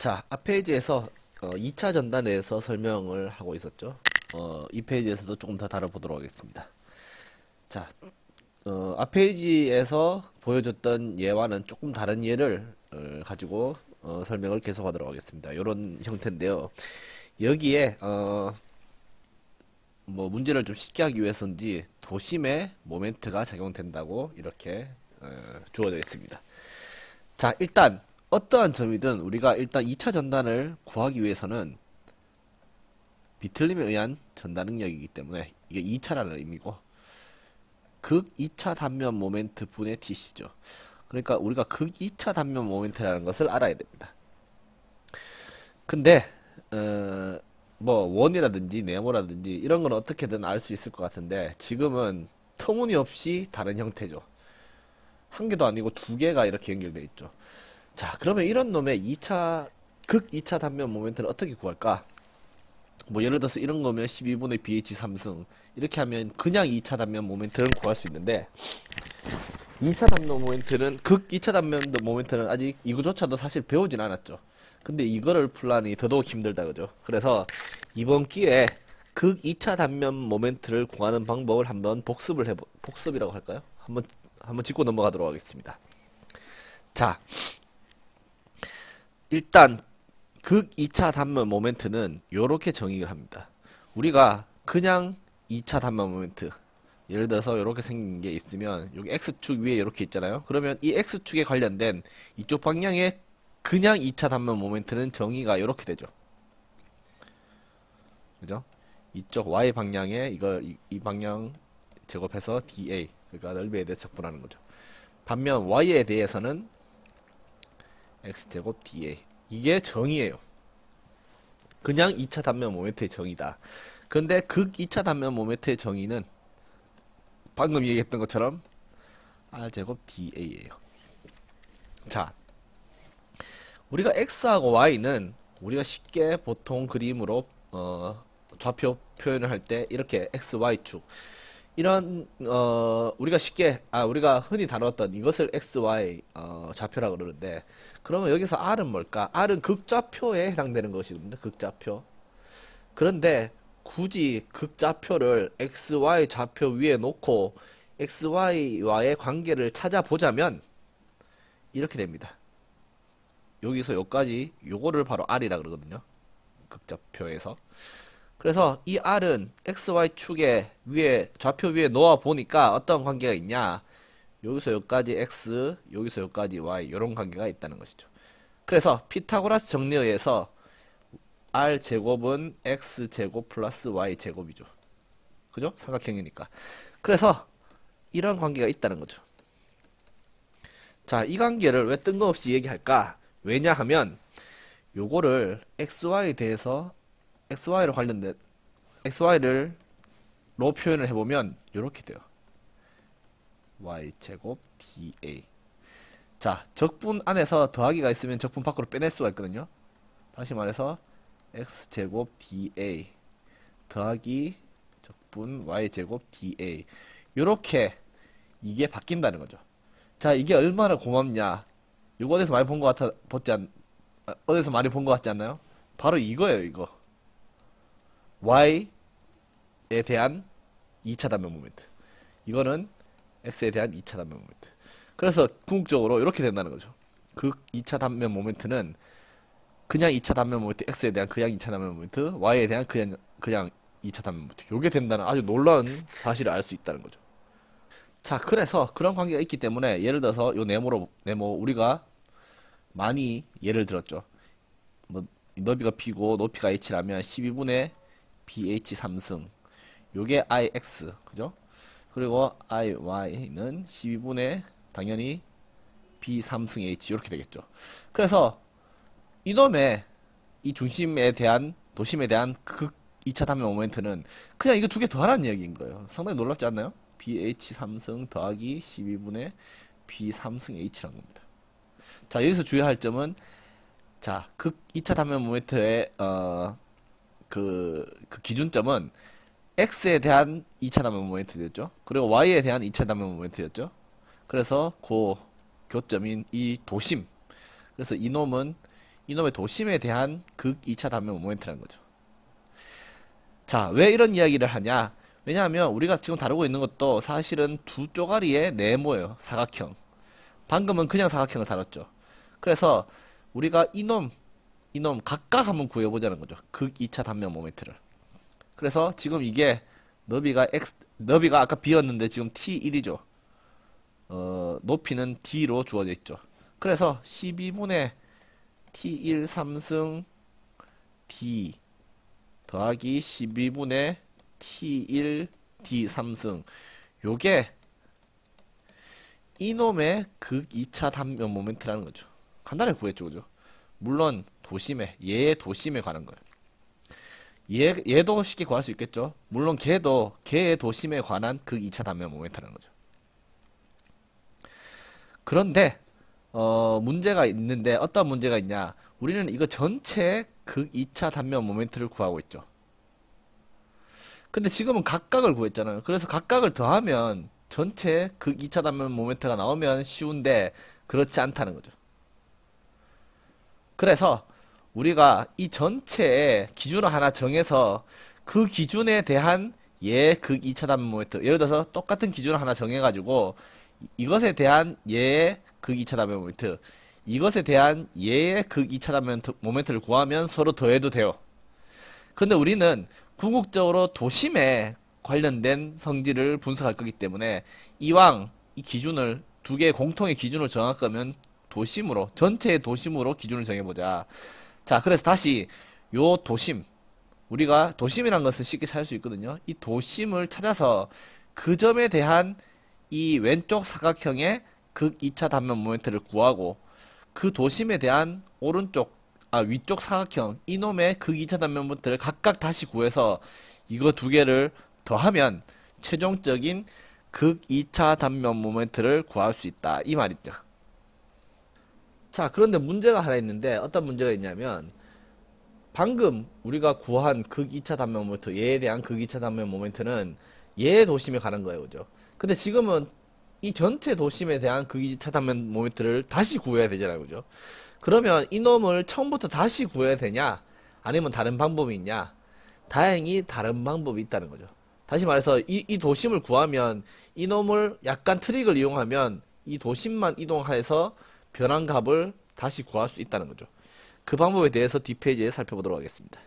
자, 앞 페이지에서 2차 전단에 대해서 설명을 하고 있었죠. 이 페이지에서도 조금 더 다뤄보도록 하겠습니다. 자, 앞 페이지에서 보여줬던 예와는 조금 다른 예를 가지고 설명을 계속하도록 하겠습니다. 이런 형태인데요. 여기에 뭐 문제를 좀 쉽게 하기 위해서인지 도심에 모멘트가 작용된다고 이렇게 주어져 있습니다. 자, 일단 어떠한 점이든 우리가 일단 2차 전단을 구하기 위해서는 비틀림에 의한 전단 능력이기 때문에 이게 2차라는 의미고, 극 2차 단면 모멘트 분의 tc죠. 그러니까 우리가 극 2차 단면 모멘트라는 것을 알아야 됩니다. 근데 뭐 원이라든지 네모라든지 이런 건 어떻게든 알 수 있을 것 같은데, 지금은 터무니없이 다른 형태죠. 한 개도 아니고 두 개가 이렇게 연결되어 있죠. 자, 그러면 이런 놈의 극 2차 단면 모멘트를 어떻게 구할까? 뭐 예를 들어서 이런 거면 12분의 BH 3승 이렇게 하면 그냥 2차 단면 모멘트를 구할 수 있는데, 2차 단면 모멘트는, 극 2차 단면 모멘트는 아직 이거조차도 사실 배우진 않았죠. 근데 이거를 풀라니 더더욱 힘들다, 그죠? 그래서 이번 기회에 극 2차 단면 모멘트를 구하는 방법을 한번 복습이라고 할까요? 한번 짚고 넘어가도록 하겠습니다. 자, 일단 극 2차 단면 모멘트는 요렇게 정의를 합니다. 우리가 그냥 2차 단면 모멘트, 예를 들어서 이렇게 생긴 게 있으면 여기 X축 위에 이렇게 있잖아요. 그러면 이 X축에 관련된 이쪽 방향의 그냥 2차 단면 모멘트는 정의가 이렇게 되죠. 그죠? 이쪽 Y 방향에 이 방향 제곱해서 dA, 그러니까 넓이에 대해 적분하는 거죠. 반면 Y에 대해서는 X제곱 dA, 이게 정의예요. 그냥 2차 단면 모멘트의 정의다. 그런데 극 2차 단면 모멘트의 정의는 방금 얘기했던 것처럼 R제곱 dA예요. 자, 우리가 X하고 Y는 우리가 쉽게 보통 그림으로 좌표 표현을 할 때 이렇게 X, Y축, 이런 우리가 흔히 다뤘던 이것을 X, Y 좌표라고 그러는데, 그러면 여기서 R은 뭘까? R은 극좌표에 해당되는 것이거든요. 극좌표. 그런데 굳이 극좌표를 X, Y 좌표 위에 놓고 X, Y와의 관계를 찾아보자면 이렇게 됩니다. 여기서 여기까지, 요거를 바로 R이라 그러거든요. 극좌표에서. 그래서 이 R은 XY 축에 좌표 위에 놓아 보니까 어떤 관계가 있냐? 여기서 여기까지 X, 여기서 여기까지 Y, 이런 관계가 있다는 것이죠. 그래서 피타고라스 정리에 의해서 R 제곱은 X 제곱 플러스 Y 제곱이죠. 그죠? 삼각형이니까. 그래서 이런 관계가 있다는 거죠. 자, 이 관계를 왜 뜬금없이 얘기할까? 왜냐하면 요거를 XY에 대해서 XY를 로 표현을 해보면 이렇게 돼요. Y제곱 dA. 자, 적분 안에서 더하기가 있으면 적분 밖으로 빼낼 수가 있거든요. 다시 말해서 X제곱 dA 더하기 적분 Y제곱 dA, 요렇게 이게 바뀐다는 거죠. 자, 이게 얼마나 고맙냐. 이거 어디서 많이 본 것 어디서 많이 본 것 같지 않나요? 바로 이거예요, 이거. Y에 대한 2차 단면 모멘트. 이거는 X에 대한 2차 단면 모멘트. 그래서 궁극적으로 이렇게 된다는 거죠. 극 2차 단면 모멘트는 그냥 2차 단면 모멘트, X에 대한 그냥 2차 단면 모멘트, Y에 대한 그냥 2차 단면 모멘트. 요게 된다는 아주 놀라운 사실을 알 수 있다는 거죠. 자, 그래서 그런 관계가 있기 때문에 예를 들어서 요 네모 우리가 많이 예를 들었죠. 뭐 너비가 P고 높이가 H라면 12분의 BH 3승, 요게 IX, 그죠? 그리고 IY는 12분의 당연히 B 3승 H, 이렇게 되겠죠. 그래서 이놈의 이 도심에 대한 극 2차 단면 모멘트는 그냥 이거 두 개 더하라는 이야기인 거예요. 상당히 놀랍지 않나요? BH 3승 더하기 12분의 B 3승 H라는 겁니다. 자, 여기서 주의할 점은, 자, 극 2차 단면 모멘트의 그 기준점은 X에 대한 2차 단면 모멘트였죠. 그리고 Y에 대한 2차 단면 모멘트였죠. 그래서 그 교점인 이 도심, 그래서 이놈은 이놈의 도심에 대한 극 2차 단면 모멘트라는 거죠. 자, 왜 이런 이야기를 하냐? 왜냐하면 우리가 지금 다루고 있는 것도 사실은 두 쪼가리의 네모예요. 사각형. 방금은 그냥 사각형을 다뤘죠. 그래서 우리가 이놈 각각 한번 구해보자는 거죠. 극 2차 단면 모멘트를. 그래서 지금 이게 너비가 아까 B였는데 지금 T1이죠. 높이는 D로 주어져 있죠. 그래서 12분의 T1 3승 D 더하기 12분의 T1 D 3승, 요게 이놈의 극 2차 단면 모멘트라는 거죠. 간단하게 구했죠, 그죠? 물론 얘의 도심에 관한 거예요. 얘도 쉽게 구할 수 있겠죠. 물론 걔의 도심에 관한 극 2차 단면 모멘트라는 거죠. 그런데 문제가 있는데, 어떤 문제가 있냐? 우리는 이거 전체 극 2차 단면 모멘트를 구하고 있죠. 근데 지금은 각각을 구했잖아요. 그래서 각각을 더하면 전체 극 2차 단면 모멘트가 나오면 쉬운데 그렇지 않다는 거죠. 그래서 우리가 이 전체의 기준을 하나 정해서 그 기준에 대한 얘의 극 2차 단면 모멘트, 예를 들어서 똑같은 기준을 하나 정해가지고 이것에 대한 얘의 극 2차 단면 모멘트, 이것에 대한 얘의 극 2차 단면 모멘트를 구하면 서로 더해도 돼요. 근데 우리는 궁극적으로 도심에 관련된 성질을 분석할 거기 때문에 이왕 이 기준을 두 개의 공통의 기준을 정할 거면 도심으로, 전체의 도심으로 기준을 정해보자. 자, 그래서 다시 요 도심, 우리가 도심이란 것을 쉽게 찾을 수 있거든요. 이 도심을 찾아서 그 점에 대한 이 왼쪽 사각형의 극 2차 단면 모멘트를 구하고, 그 도심에 대한 위쪽 사각형 이놈의 극 2차 단면 모멘트를 각각 다시 구해서 이거 두 개를 더하면 최종적인 극 2차 단면 모멘트를 구할 수 있다, 이 말이죠. 자, 그런데 문제가 하나 있는데, 어떤 문제가 있냐면 방금 우리가 구한 극 2차 단면 모멘트, 얘에 대한 극 2차 단면 모멘트는 얘의 도심에 가는 거예요, 그죠? 근데 지금은 이 전체 도심에 대한 극 2차 단면 모멘트를 다시 구해야 되잖아요, 그죠? 그러면 이놈을 처음부터 다시 구해야 되냐? 아니면 다른 방법이 있냐? 다행히 다른 방법이 있다는 거죠. 다시 말해서 이 도심을 구하면 이놈을 약간 트릭을 이용하면 이 도심만 이동해서 변한 값을 다시 구할 수 있다는 거죠. 그 방법에 대해서 뒷페이지에 살펴보도록 하겠습니다.